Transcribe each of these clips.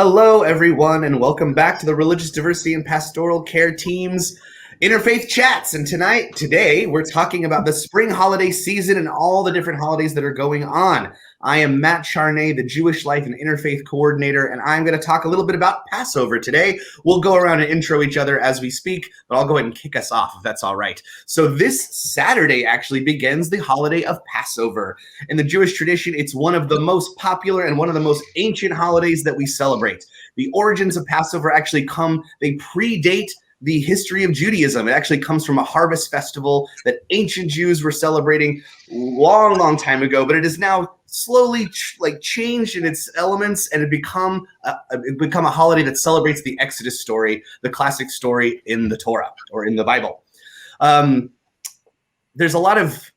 Hello, everyone, and welcome back to the Religious Diversity and Pastoral Care Team's Interfaith Chats. And today, we're talking about the spring holiday season and all the different holidays that are going on. I am Matt Charnay, the Jewish Life and Interfaith Coordinator, and I'm going to talk a little bit about Passover today. We'll go around and intro each other as we speak, but I'll go ahead and kick us off if that's all right. So this Saturday actually begins the holiday of Passover. In the Jewish tradition, it's one of the most popular and one of the most ancient holidays that we celebrate. The origins of Passover actually they predate the history of Judaism. It actually comes from a harvest festival that ancient Jews were celebrating long time ago, but it is now slowly changed in its elements, and it become a holiday that celebrates the Exodus story, the classic story in the Torah or in the Bible. There's a lot of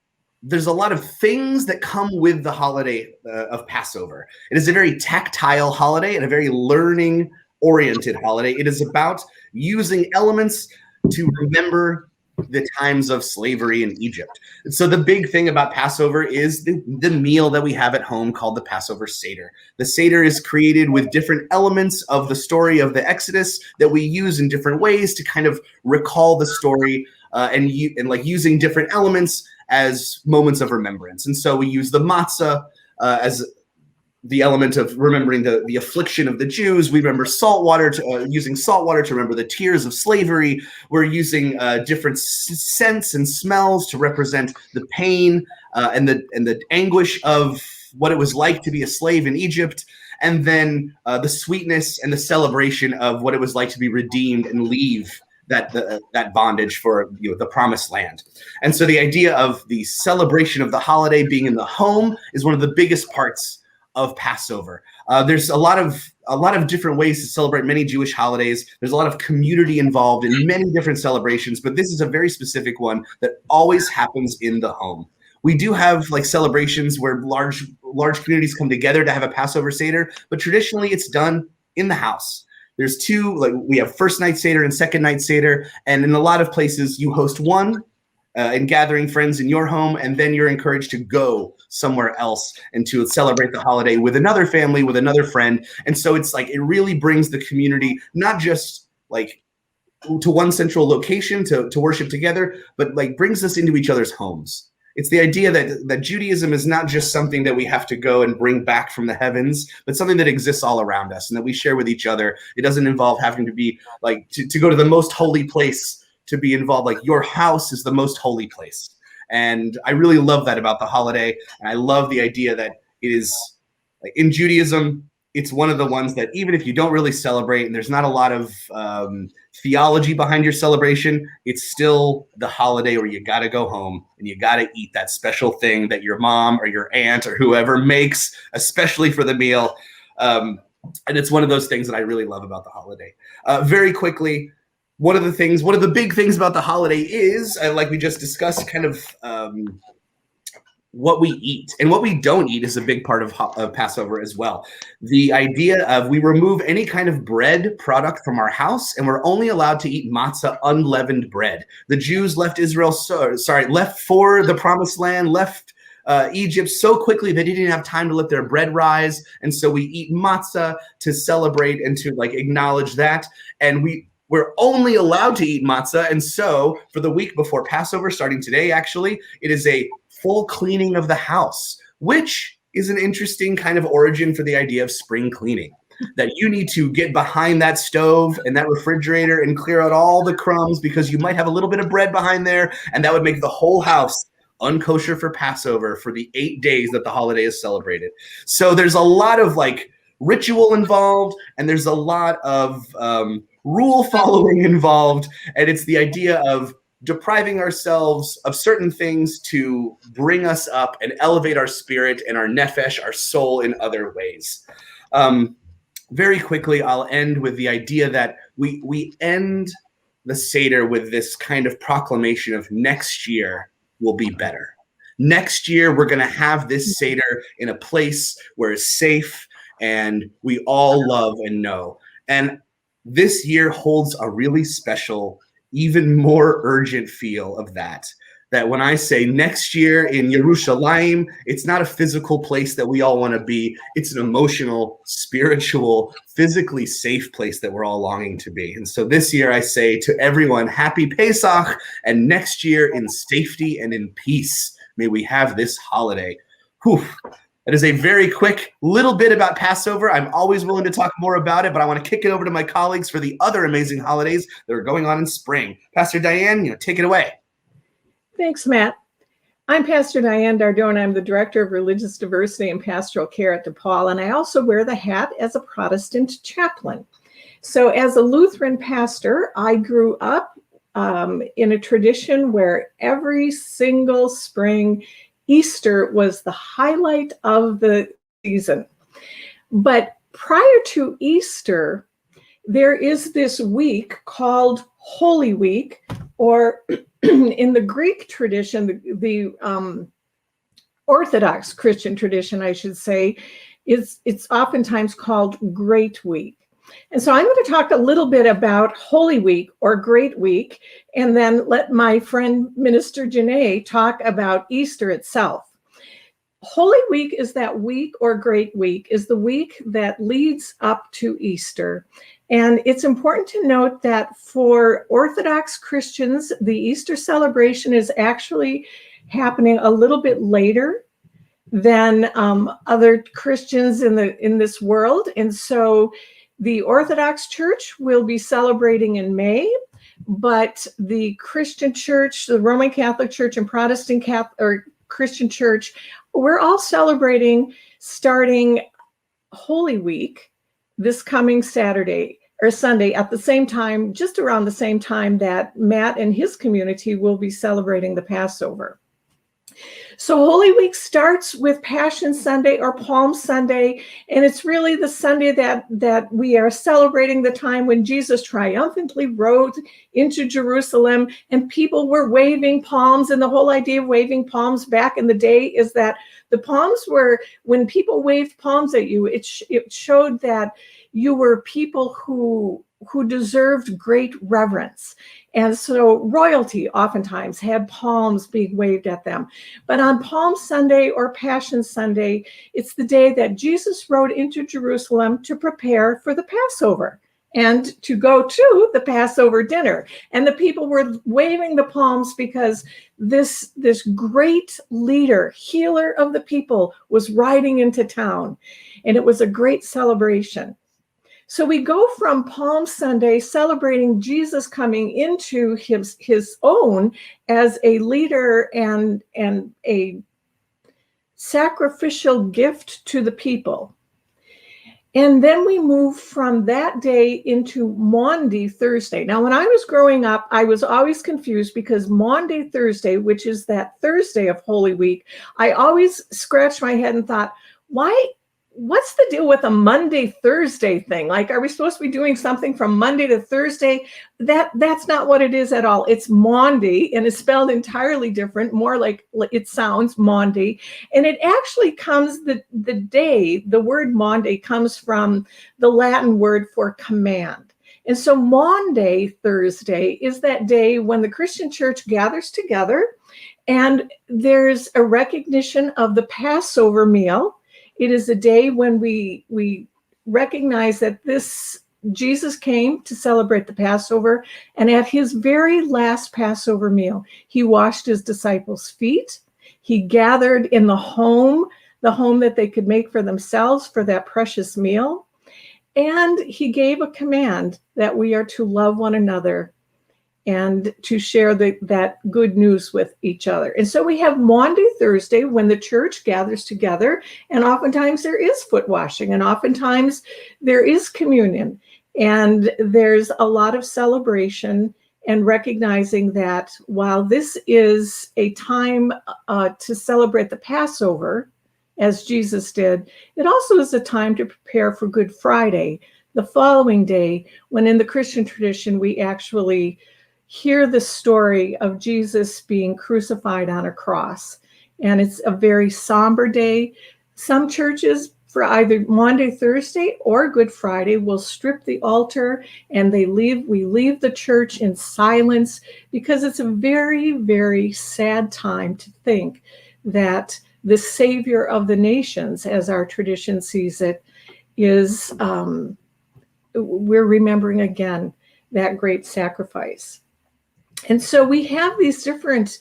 things that come with the holiday of Passover. It is a very tactile holiday and a very learning-oriented holiday. It is about using elements to remember the times of slavery in Egypt. And so the big thing about Passover is the meal that we have at home called the Passover Seder. The Seder is created with different elements of the story of the Exodus that we use in different ways to kind of recall the story and using different elements as moments of remembrance. And so we use the matzah as the element of remembering the affliction of the Jews. We remember using salt water to remember the tears of slavery. We're using different scents and smells to represent the pain and the anguish of what it was like to be a slave in Egypt. And then the sweetness and the celebration of what it was like to be redeemed and leave that bondage for the promised land. And so the idea of the celebration of the holiday being in the home is one of the biggest parts of Passover. There's a lot of different ways to celebrate many Jewish holidays. There's a lot of community involved in many different celebrations, but this is a very specific one that always happens in the home. We do have celebrations where large communities come together to have a Passover Seder, but traditionally it's done in the house. There's we have first night Seder and second night Seder, and in a lot of places you host one and gathering friends in your home, and then you're encouraged to go somewhere else and to celebrate the holiday with another family, with another friend. And so it's it really brings the community not just to one central location to worship together, but brings us into each other's homes. It's the idea that Judaism is not just something that we have to go and bring back from the heavens, but something that exists all around us and that we share with each other. It doesn't involve having to be to go to the most holy place to be involved. Your house is the most holy place. And I really love that about the holiday. And I love the idea that it is in Judaism, it's one of the ones that even if you don't really celebrate and there's not a lot of theology behind your celebration, it's still the holiday where you got to go home and you got to eat that special thing that your mom or your aunt or whoever makes, especially for the meal. And it's one of those things that I really love about the holiday. Very quickly, one of the big things about the holiday is, like we just discussed, kind of what we eat. And what we don't eat is a big part of Passover as well. The idea of we remove any kind of bread product from our house, and we're only allowed to eat matzah, unleavened bread. The Jews left left for the promised land, left Egypt so quickly they didn't have time to let their bread rise. And so we eat matzah to celebrate and to acknowledge that. And we're only allowed to eat matzah. And so for the week before Passover, starting today, actually, it is a full cleaning of the house, which is an interesting kind of origin for the idea of spring cleaning, that you need to get behind that stove and that refrigerator and clear out all the crumbs because you might have a little bit of bread behind there, and that would make the whole house unkosher for Passover for the 8 days that the holiday is celebrated. So there's a lot of ritual involved, and there's a lot of rule following involved, and it's the idea of depriving ourselves of certain things to bring us up and elevate our spirit and our nefesh, our soul, in other ways. Very quickly, I'll end with the idea that we end the Seder with this kind of proclamation of next year will be better. Next year, we're going to have this Seder in a place where it's safe and we all love and know. And this year holds a really special, even more urgent feel of that. that when I say next year in Yerushalayim, it's not a physical place that we all want to be. It's an emotional, spiritual, physically safe place that we're all longing to be. And so this year I say to everyone, happy Pesach, and next year in safety and in peace, may we have this holiday. Whew. That is a very quick little bit about Passover. I'm always willing to talk more about it, but I want to kick it over to my colleagues for the other amazing holidays that are going on in spring. Pastor Diane, take it away. Thanks, Matt. I'm Pastor Diane Dardone. I'm the Director of Religious Diversity and Pastoral Care at DePaul, and I also wear the hat as a Protestant chaplain. So as a Lutheran pastor, I grew up in a tradition where every single spring, Easter was the highlight of the season. But prior to Easter, there is this week called Holy Week, or in the Greek tradition, the Orthodox Christian tradition, I should say, it's oftentimes called Great Week. And so I'm going to talk a little bit about Holy Week or Great Week, and then let my friend Minister Janae talk about Easter itself. Holy Week is that week, or Great Week is the week that leads up to Easter. And it's important to note that for Orthodox Christians, the Easter celebration is actually happening a little bit later than other Christians in this world. And so the Orthodox Church will be celebrating in May, but the Christian Church, the Roman Catholic Church and Protestant Catholic or Christian Church, we're all celebrating starting Holy Week this coming Saturday or Sunday at the same time, just around the same time that Matt and his community will be celebrating the Passover. So Holy Week starts with Passion Sunday or Palm Sunday, and it's really the Sunday that we are celebrating the time when Jesus triumphantly rode into Jerusalem and people were waving palms. And the whole idea of waving palms back in the day is that the palms were, when people waved palms at you, it showed that you were people who deserved great reverence. And so royalty oftentimes had palms being waved at them. But on Palm Sunday or Passion Sunday, it's the day that Jesus rode into Jerusalem to prepare for the Passover and to go to the Passover dinner. And the people were waving the palms because this great leader, healer of the people, was riding into town. And it was a great celebration. So we go from Palm Sunday celebrating Jesus coming into his own as a leader and a sacrificial gift to the people. And then we move from that day into Maundy Thursday. Now, when I was growing up, I was always confused because Maundy Thursday, which is that Thursday of Holy Week, I always scratched my head and thought, what's the deal with a Monday Thursday thing? Like, are we supposed to be doing something from Monday to Thursday? That's not what it is at all. It's Maundy, and it's spelled entirely different, more like it sounds Maundy. And it actually comes, the word Maundy comes from the Latin word for command. And so Maundy Thursday is that day when the Christian church gathers together, and there's a recognition of the Passover meal. It is a day when we recognize that Jesus came to celebrate the Passover, and at his very last Passover meal, he washed his disciples' feet. He gathered in the home that they could make for themselves for that precious meal. And he gave a command that we are to love one another and to share that good news with each other. And so we have Maundy Thursday when the church gathers together, and oftentimes there is foot washing, and oftentimes there is communion, and there's a lot of celebration and recognizing that while this is a time to celebrate the Passover, as Jesus did, it also is a time to prepare for Good Friday, the following day, when in the Christian tradition we actually hear the story of Jesus being crucified on a cross. And it's a very somber day. Some churches for either Maundy, Thursday, or Good Friday, will strip the altar, and we leave the church in silence, because it's a very, very sad time to think that the Savior of the nations, as our tradition sees it, is, we're remembering again that great sacrifice. And so we have these different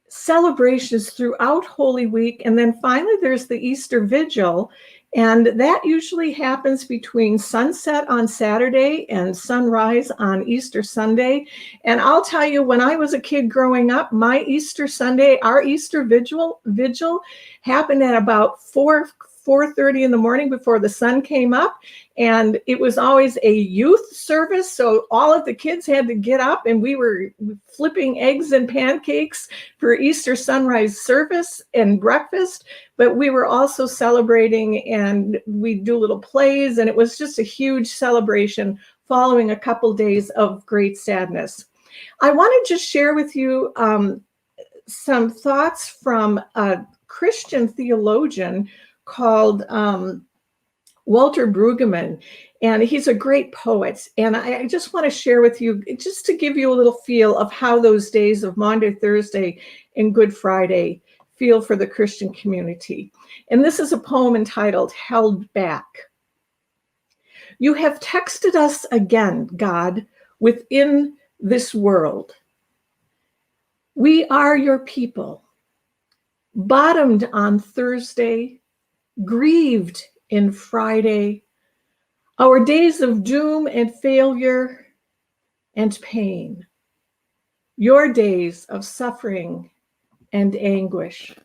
celebrations throughout Holy Week. And then finally, there's the Easter Vigil. And that usually happens between sunset on Saturday and sunrise on Easter Sunday. And I'll tell you, when I was a kid growing up, my Easter Sunday, our Easter Vigil happened at about 4:30 in the morning before the sun came up. And it was always a youth service. So all of the kids had to get up, and we were flipping eggs and pancakes for Easter sunrise service and breakfast. But we were also celebrating, and we'd do little plays. And it was just a huge celebration following a couple days of great sadness. I want to just share with you some thoughts from a Christian theologian called Walter Brueggemann, and he's a great poet. And I just want to share with you, just to give you a little feel of how those days of Maundy, Thursday, and Good Friday feel for the Christian community. And this is a poem entitled Held Back. You have texted us again, God, within this world. We are your people, bottomed on Thursday, grieved in Friday, our days of doom and failure and pain, your days of suffering and anguish.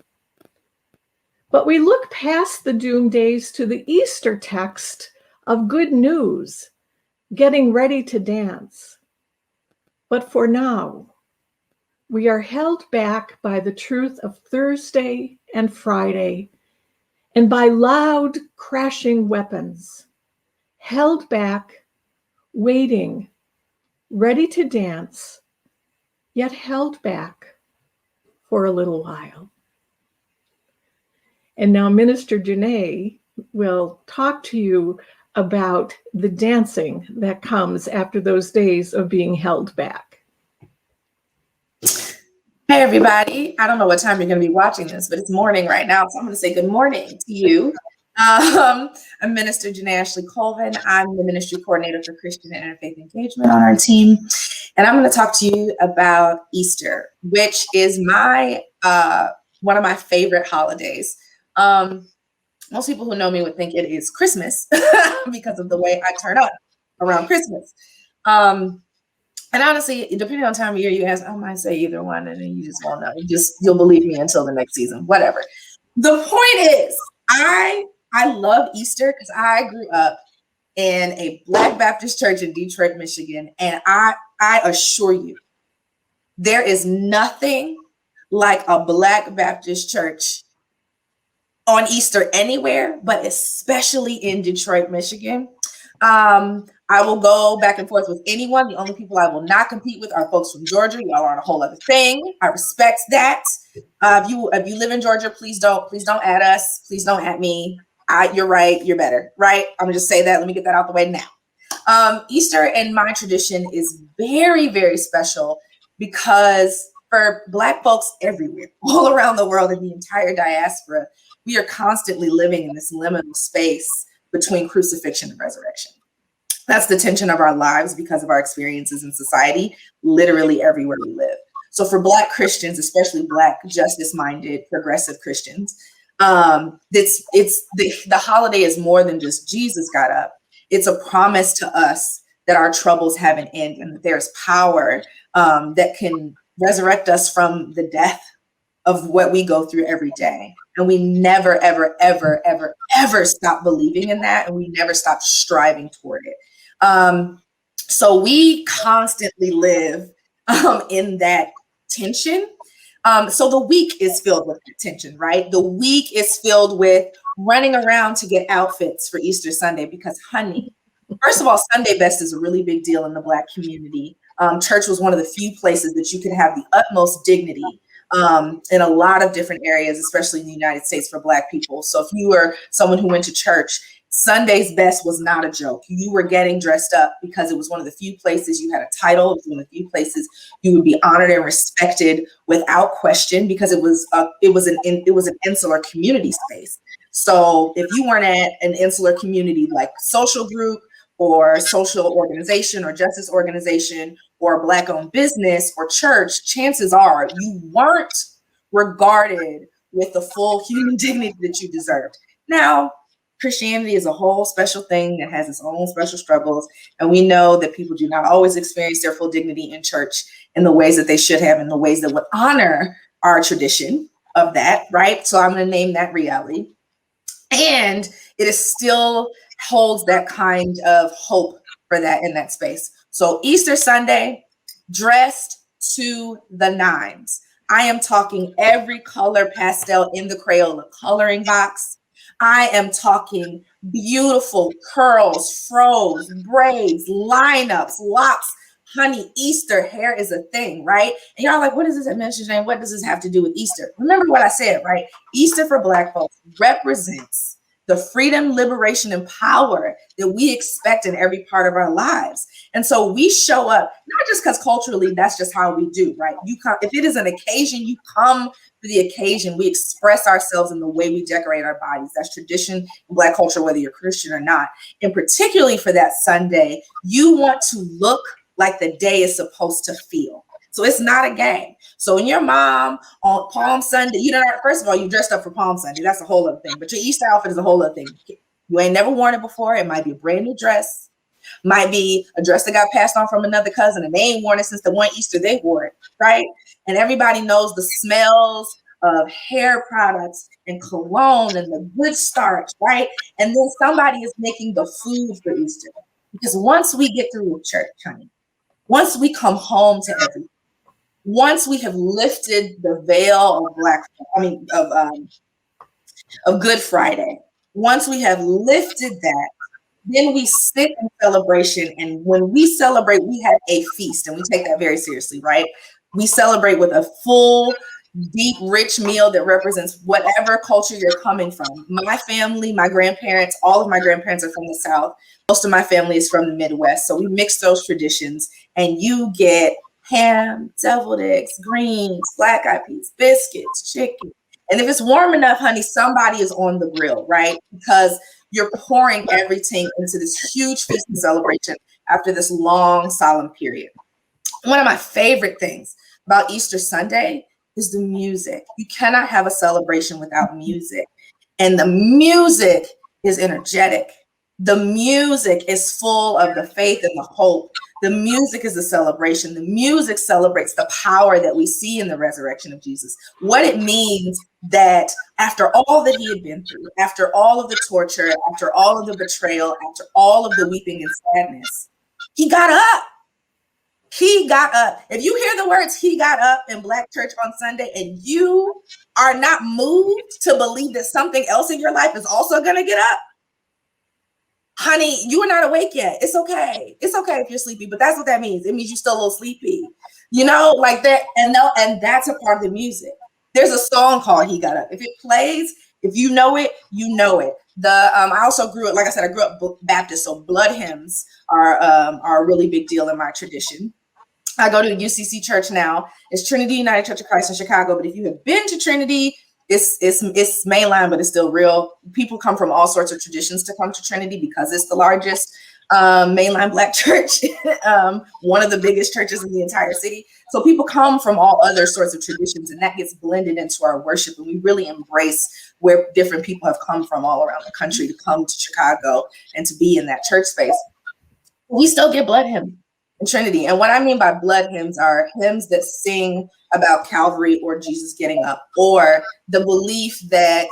But we look past the doom days to the Easter text of good news, getting ready to dance. But for now, we are held back by the truth of Thursday and Friday, and by loud crashing weapons, held back, waiting, ready to dance, yet held back for a little while. And now Minister Janae will talk to you about the dancing that comes after those days of being held back. Hey, everybody. I don't know what time you're going to be watching this, but it's morning right now. So I'm going to say good morning to you. I'm Minister Janae Ashley Colvin. I'm the Ministry Coordinator for Christian and Interfaith Engagement on our team. And I'm going to talk to you about Easter, which is my one of my favorite holidays. Most people who know me would think it is Christmas because of the way I turn up around Christmas. And honestly, depending on time of year you ask, I might say either one, and then you just won't know. You'll believe me until the next season, whatever. The point is, I love Easter because I grew up in a Black Baptist church in Detroit, Michigan, and I assure you, there is nothing like a Black Baptist church on Easter anywhere, but especially in Detroit, Michigan. I will go back and forth with anyone. The only people I will not compete with are folks from Georgia. Y'all are on a whole other thing. I respect that. If you live in Georgia, please don't add us. Please don't add me. You're right. You're better, right? I'm gonna just say that. Let me get that out the way now. Easter in my tradition is very, very special because for Black folks everywhere, all around the world, in the entire diaspora, we are constantly living in this liminal space between crucifixion and resurrection. That's the tension of our lives because of our experiences in society, literally everywhere we live. So for Black Christians, especially Black justice-minded progressive Christians, the holiday is more than just Jesus got up. It's a promise to us that our troubles have an end and that there's power that can resurrect us from the death of what we go through every day. And we never, ever, ever, ever, ever stop believing in that. And we never stop striving toward it. So we constantly live in that tension. So the week is filled with tension, right? The week is filled with running around to get outfits for Easter Sunday because, honey, first of all, Sunday best is a really big deal in the Black community. Church was one of the few places that you could have the utmost dignity in a lot of different areas, especially in the United States for Black people. So if you were someone who went to church, Sunday's best was not a joke. You were getting dressed up because it was one of the few places you had a title. It was one of the few places you would be honored and respected without question, because it was an insular community space. So if you weren't at an insular community like social group or social organization or justice organization or a Black-owned business or church, chances are you weren't regarded with the full human dignity that you deserved. Now, Christianity is a whole special thing that has its own special struggles. And we know that people do not always experience their full dignity in church in the ways that they should have, in the ways that would honor our tradition of that, right? So I'm going to name that reality. And it is still holds that kind of hope for that in that space. So Easter Sunday, dressed to the nines. I am talking every color pastel in the Crayola coloring box. I am talking beautiful curls, fros, braids, lineups, locks. Honey, Easter hair is a thing, right? And y'all like, what is this administration? And what does this have to do with Easter? Remember what I said, right? Easter for Black folks represents the freedom, liberation, and power that we expect in every part of our lives. And so we show up, not just because culturally that's just how we do, right? You come, if it is an occasion, you come for the occasion. We express ourselves in the way we decorate our bodies. That's tradition in Black culture, whether you're Christian or not. And particularly for that Sunday, you want to look like the day is supposed to feel. So it's not a game. So when your mom on Palm Sunday, you know, first of all, you dressed up for Palm Sunday. That's a whole other thing. But your Easter outfit is a whole other thing. You ain't never worn it before. It might be a brand new dress. Might be a dress that got passed on from another cousin and they ain't worn it since the one Easter they wore it, right? And everybody knows the smells of hair products and cologne and the good starch, right? And then somebody is making the food for Easter. Because once we get through with church, honey, once we come home to everything, once we have lifted the veil of of Good Friday, once we have lifted that, then we sit in celebration. And when we celebrate, we have a feast, and we take that very seriously, right? We celebrate with a full, deep, rich meal that represents whatever culture you're coming from. My family, my grandparents, all of my grandparents are from the South. Most of my family is from the Midwest. So we mix those traditions, and you get ham, deviled eggs, greens, black eyed peas, biscuits, chicken. And if it's warm enough, honey, somebody is on the grill, right? Because you're pouring everything into this huge feast and celebration after this long, solemn period. One of my favorite things about Easter Sunday is the music. You cannot have a celebration without music. And the music is energetic. The music is full of the faith and the hope. The music is a celebration. The music celebrates the power that we see in the resurrection of Jesus. What it means that after all that he had been through, after all of the torture, after all of the betrayal, after all of the weeping and sadness, he got up. He got up. If you hear the words "he got up" in Black church on Sunday and you are not moved to believe that something else in your life is also going to get up, honey, you are not awake yet. It's okay. It's okay if you're sleepy, but that's what that means. It means you're still a little sleepy, you know, like that. And that's a part of the music. There's a song called "He Got Up." If it plays, if you know it, you know it. I also grew up, like I said, I grew up Baptist, so blood hymns are a really big deal in my tradition. I go to the UCC church now. It's Trinity United Church of Christ in Chicago. But if you have been to Trinity, it's mainline, but it's still real. People come from all sorts of traditions to come to Trinity because it's the largest mainline Black church, one of the biggest churches in the entire city. So people come from all other sorts of traditions, and that gets blended into our worship. And we really embrace where different people have come from all around the country to come to Chicago and to be in that church space. We still get blood hymns in Trinity. And what I mean by blood hymns are hymns that sing about Calvary or Jesus getting up, or the belief that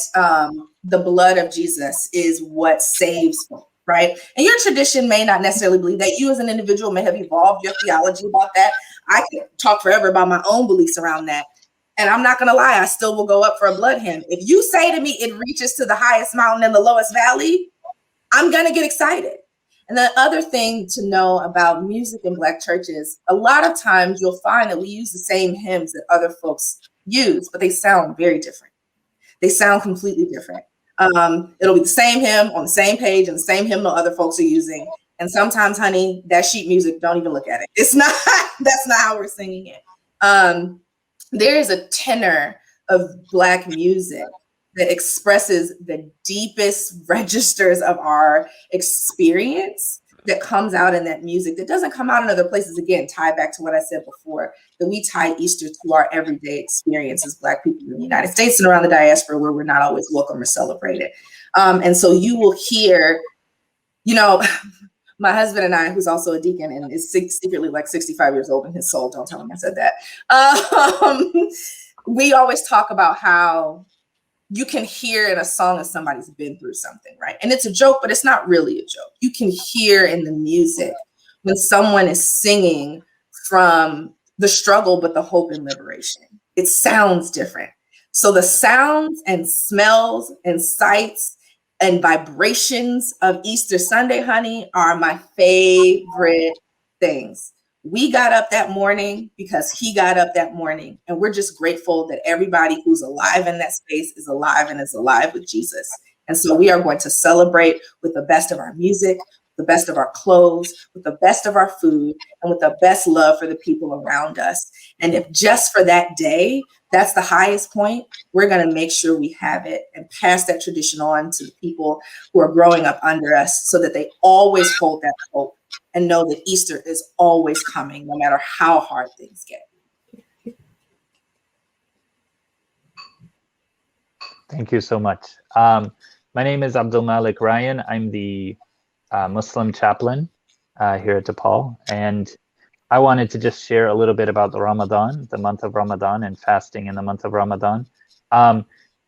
the blood of Jesus is what saves folk, right? And your tradition may not necessarily believe that. You as an individual may have evolved your theology about that. I can talk forever about my own beliefs around that. And I'm not going to lie, I still will go up for a blood hymn. If you say to me it reaches to the highest mountain and the lowest valley, I'm going to get excited. And the other thing to know about music in Black churches, a lot of times you'll find that we use the same hymns that other folks use, but they sound very different. They sound completely different. It'll be the same hymn on the same page and the same hymnal other folks are using. And sometimes, honey, that sheet music, don't even look at it. It's not, that's not how we're singing it. There is a tenor of Black music that expresses the deepest registers of our experience that comes out in that music that doesn't come out in other places. Again, tie back to what I said before, that we tie Easter to our everyday experience as Black people in the United States and around the diaspora, where we're not always welcome or celebrated. And so you will hear, you know, my husband and I, who's also a deacon and is secretly like 65 years old in his soul, don't tell him I said that. We always talk about how you can hear in a song that somebody's been through something, right? And it's a joke, but it's not really a joke. You can hear in the music when someone is singing from the struggle, but the hope and liberation. It sounds different. So the sounds and smells and sights and vibrations of Easter Sunday, honey, are my favorite things. We got up that morning because he got up that morning. And we're just grateful that everybody who's alive in that space is alive and is alive with Jesus. And so we are going to celebrate with the best of our music, the best of our clothes, with the best of our food, and with the best love for the people around us. And if just for that day, that's the highest point, we're going to make sure we have it and pass that tradition on to the people who are growing up under us so that they always hold that hope and know that Easter is always coming, no matter how hard things get. Thank you so much. My name is Abdul Malik Ryan. I'm the Muslim chaplain here at DePaul, and I wanted to just share a little bit about the Ramadan, the month of Ramadan, and fasting in the month of Ramadan.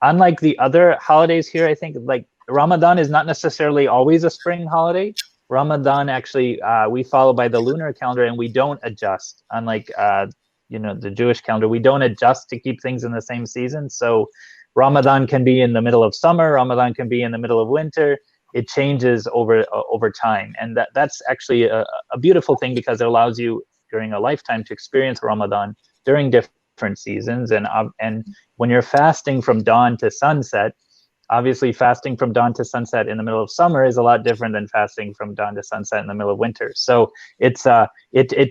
Unlike the other holidays here, I think like Ramadan is not necessarily always a spring holiday. Ramadan actually, we follow by the lunar calendar and we don't adjust. Unlike the Jewish calendar, we don't adjust to keep things in the same season. So Ramadan can be in the middle of summer, Ramadan can be in the middle of winter. It changes over time, and that's actually a beautiful thing because it allows you during a lifetime to experience Ramadan during different seasons. And when you're fasting from dawn to sunset, obviously fasting from dawn to sunset in the middle of summer is a lot different than fasting from dawn to sunset in the middle of winter. So it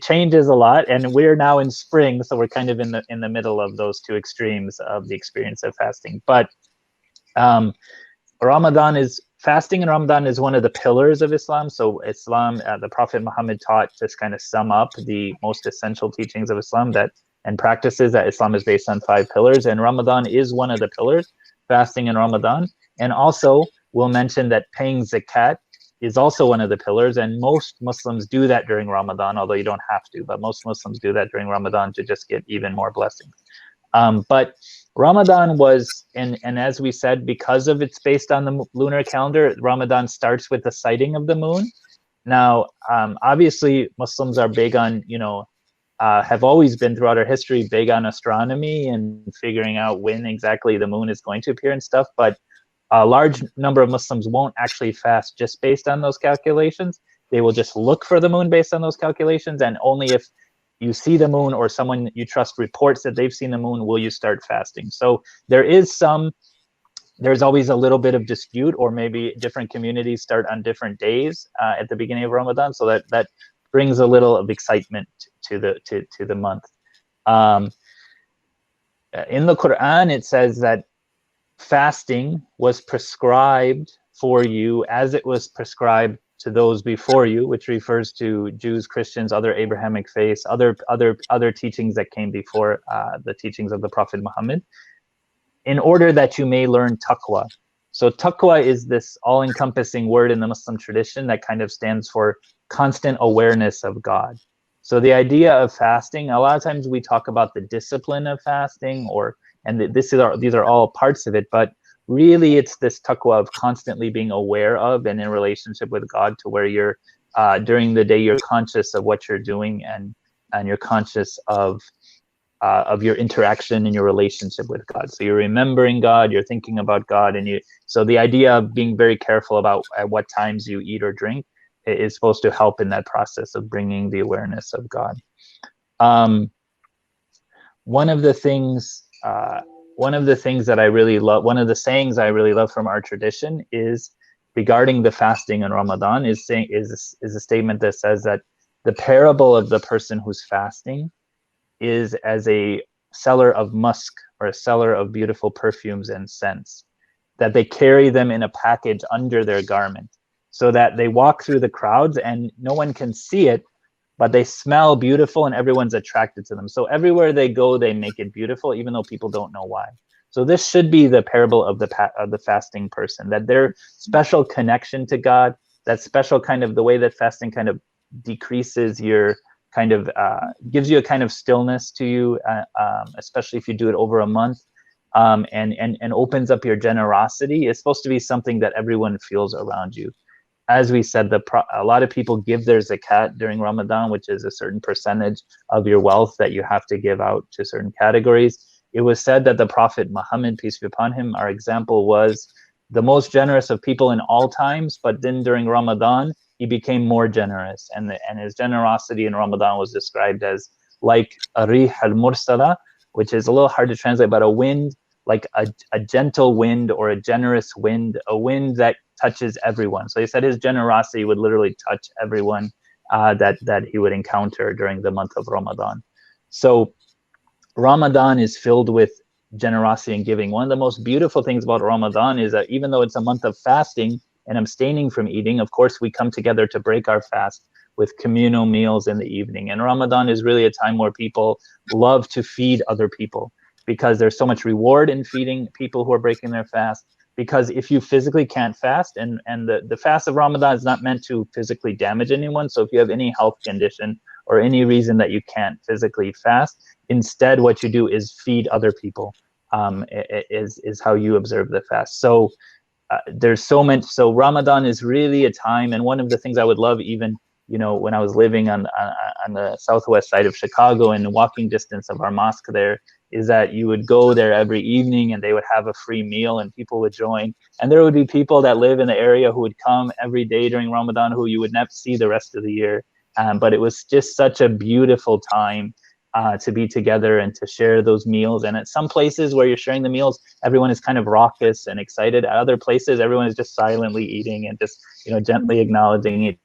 changes a lot, and we're now in spring, so we're kind of in the middle of those two extremes of the experience of fasting. But fasting in Ramadan is one of the pillars of Islam. So Islam, the Prophet Muhammad taught, just kind of sum up the most essential teachings of Islam and practices that Islam is based on 5 pillars. And Ramadan is one of the pillars, fasting in Ramadan. And also we'll mention that paying zakat is also one of the pillars. And most Muslims do that during Ramadan, although you don't have to, but most Muslims do that during Ramadan to just get even more blessings. But Ramadan was, and as we said, because of it's based on the lunar calendar, Ramadan starts with the sighting of the moon. Now, obviously, Muslims are big on, have always been throughout our history big on astronomy and figuring out when exactly the moon is going to appear and stuff. But a large number of Muslims won't actually fast just based on those calculations. They will just look for the moon based on those calculations, and only if you see the moon or someone you trust reports that they've seen the moon, will you start fasting? So there's always a little bit of dispute, or maybe different communities start on different days at the beginning of Ramadan. So that brings a little of excitement to the month. In the Quran, it says that fasting was prescribed for you as it was prescribed to those before you, which refers to Jews, Christians, other Abrahamic faiths, other teachings that came before the teachings of the Prophet Muhammad, in order that you may learn taqwa. So taqwa is this all-encompassing word in the Muslim tradition that kind of stands for constant awareness of God. So the idea of fasting, a lot of times we talk about the discipline of fasting, these are all parts of it, but really it's this taqwa of constantly being aware of and in relationship with God, to where you're during the day you're conscious of what you're doing and you're conscious of your interaction and your relationship with God. So you're remembering God, you're thinking about God, so the idea of being very careful about at what times you eat or drink is supposed to help in that process of bringing the awareness of God. One of the things one of the things that I really love, one of the sayings I really love from our tradition is regarding the fasting in Ramadan is a statement that says that the parable of the person who's fasting is as a seller of musk or a seller of beautiful perfumes and scents, that they carry them in a package under their garment so that they walk through the crowds and no one can see it, but they smell beautiful and everyone's attracted to them. So everywhere they go, they make it beautiful, even though people don't know why. So this should be the parable of the fasting person, that their special connection to God, that special kind of the way that fasting kind of decreases your kind of, gives you a kind of stillness to you, especially if you do it over a month, and opens up your generosity. It's supposed to be something that everyone feels around you. As we said, a lot of people give their zakat during Ramadan, which is a certain percentage of your wealth that you have to give out to certain categories. It was said that the Prophet Muhammad, peace be upon him, our example, was the most generous of people in all times, but then during Ramadan, he became more generous. And his generosity in Ramadan was described as like a rih al-mursala, which is a little hard to translate, but a wind, like a gentle wind or a generous wind, a wind that touches everyone. So he said his generosity would literally touch everyone that he would encounter during the month of Ramadan. So Ramadan is filled with generosity and giving. One of the most beautiful things about Ramadan is that even though it's a month of fasting and abstaining from eating, of course, we come together to break our fast with communal meals in the evening. And Ramadan is really a time where people love to feed other people because there's so much reward in feeding people who are breaking their fast. Because if you physically can't fast, and the fast of Ramadan is not meant to physically damage anyone. So if you have any health condition or any reason that you can't physically fast, instead what you do is feed other people, is how you observe the fast. So there's so much. So Ramadan is really a time, and one of the things I would love, even when I was living on the southwest side of Chicago and walking distance of our mosque there, is that you would go there every evening and they would have a free meal and people would join. And there would be people that live in the area who would come every day during Ramadan who you would never see the rest of the year. But it was just such a beautiful time to be together and to share those meals. And at some places where you're sharing the meals, everyone is kind of raucous and excited. At other places, everyone is just silently eating and just, gently acknowledging each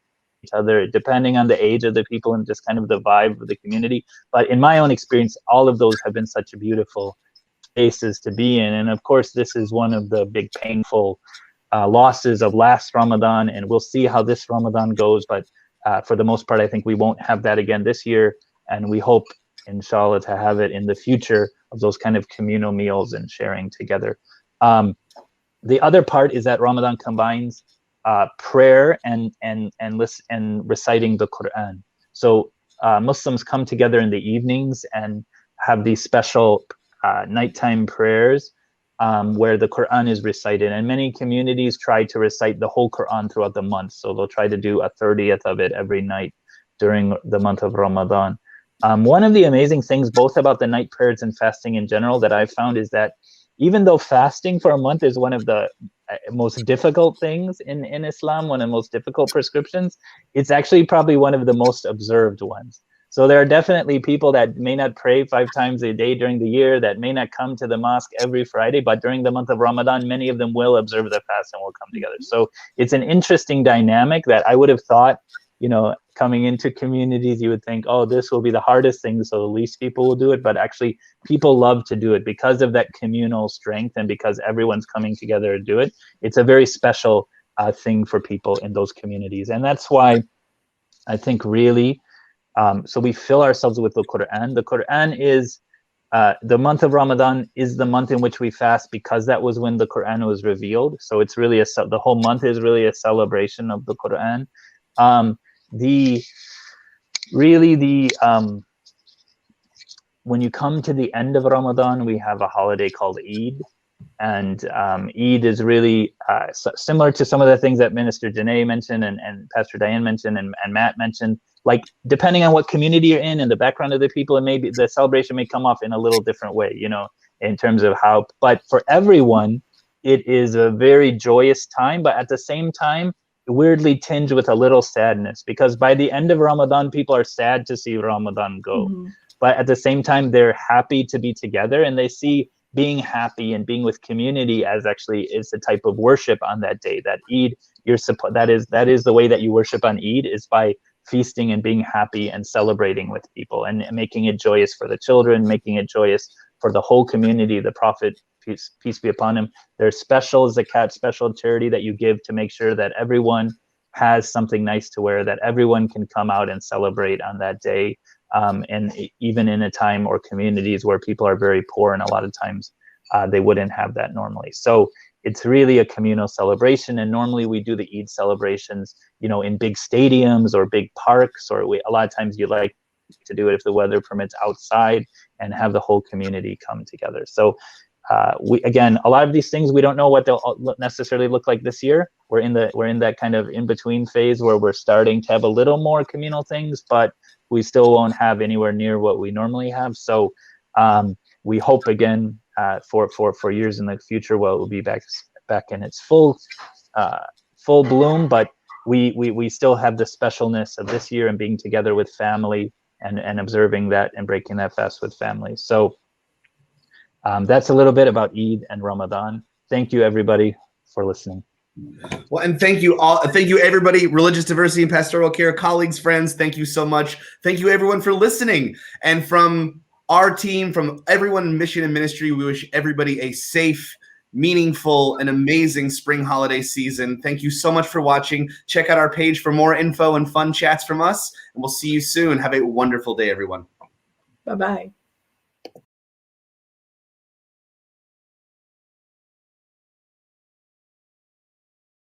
other, depending on the age of the people and just kind of the vibe of the community. But in my own experience, all of those have been such beautiful spaces to be in. And of course, this is one of the big painful losses of last Ramadan, and we'll see how this Ramadan goes. But for the most part, I think we won't have that again this year. And we hope, inshallah, to have it in the future of those kind of communal meals and sharing together. The other part is that Ramadan combines prayer and reciting the Quran. So Muslims come together in the evenings and have these special nighttime prayers where the Quran is recited. And many communities try to recite the whole Quran throughout the month. So they'll try to do a 30th of it every night during the month of Ramadan. One of the amazing things both about the night prayers and fasting in general that I've found is that even though fasting for a month is one of the most difficult things in Islam, one of the most difficult prescriptions, it's actually probably one of the most observed ones. So there are definitely people that may not pray 5 times a day during the year, that may not come to the mosque every Friday, but during the month of Ramadan, many of them will observe the fast and will come together. So it's an interesting dynamic that I would have thought, coming into communities, you would think, oh, this will be the hardest thing, so the least people will do it. But actually, people love to do it because of that communal strength and because everyone's coming together to do it. It's a very special thing for people in those communities. And that's why I think really, so we fill ourselves with the Quran. The Quran is, the month of Ramadan is the month in which we fast because that was when the Quran was revealed. So it's really the whole month is really a celebration of the Quran. When you come to the end of Ramadan, we have a holiday called Eid. And Eid is really similar to some of the things that Minister Janae mentioned and Pastor Diane mentioned and Matt mentioned. Like, depending on what community you're in and the background of the people, and maybe the celebration may come off in a little different way, in terms of how. But for everyone, it is a very joyous time, but at the same time, weirdly tinged with a little sadness, because by the end of Ramadan, people are sad to see Ramadan go. but at the same time, they're happy to be together, and they see being happy and being with community as actually is a type of worship on that day. That Eid, that is the way that you worship on Eid, is by feasting and being happy and celebrating with people and making it joyous for the children, making it joyous for the whole community. The Prophet, peace be upon him, there's special zakat, special charity that you give to make sure that everyone has something nice to wear, that everyone can come out and celebrate on that day. And even in a time or communities where people are very poor, and a lot of times they wouldn't have that normally. So it's really a communal celebration. And normally we do the Eid celebrations, in big stadiums or big parks, or a lot of times you like to do it, if the weather permits, outside and have the whole community come together. So again, a lot of these things, we don't know what they'll necessarily look like this year. We're in that kind of in-between phase where we're starting to have a little more communal things, but we still won't have anywhere near what we normally have. So we hope again for years in the future, well, it will be back in its full bloom. But we still have the specialness of this year and being together with family and observing that and breaking that fast with family. So that's a little bit about Eid and Ramadan. Thank you, everybody, for listening. Well, and thank you all. Thank you, everybody, religious diversity and pastoral care, colleagues, friends. Thank you so much. Thank you, everyone, for listening. And from our team, from everyone in mission and ministry, we wish everybody a safe, meaningful, and amazing spring holiday season. Thank you so much for watching. Check out our page for more info and fun chats from us, and we'll see you soon. Have a wonderful day, everyone. Bye-bye.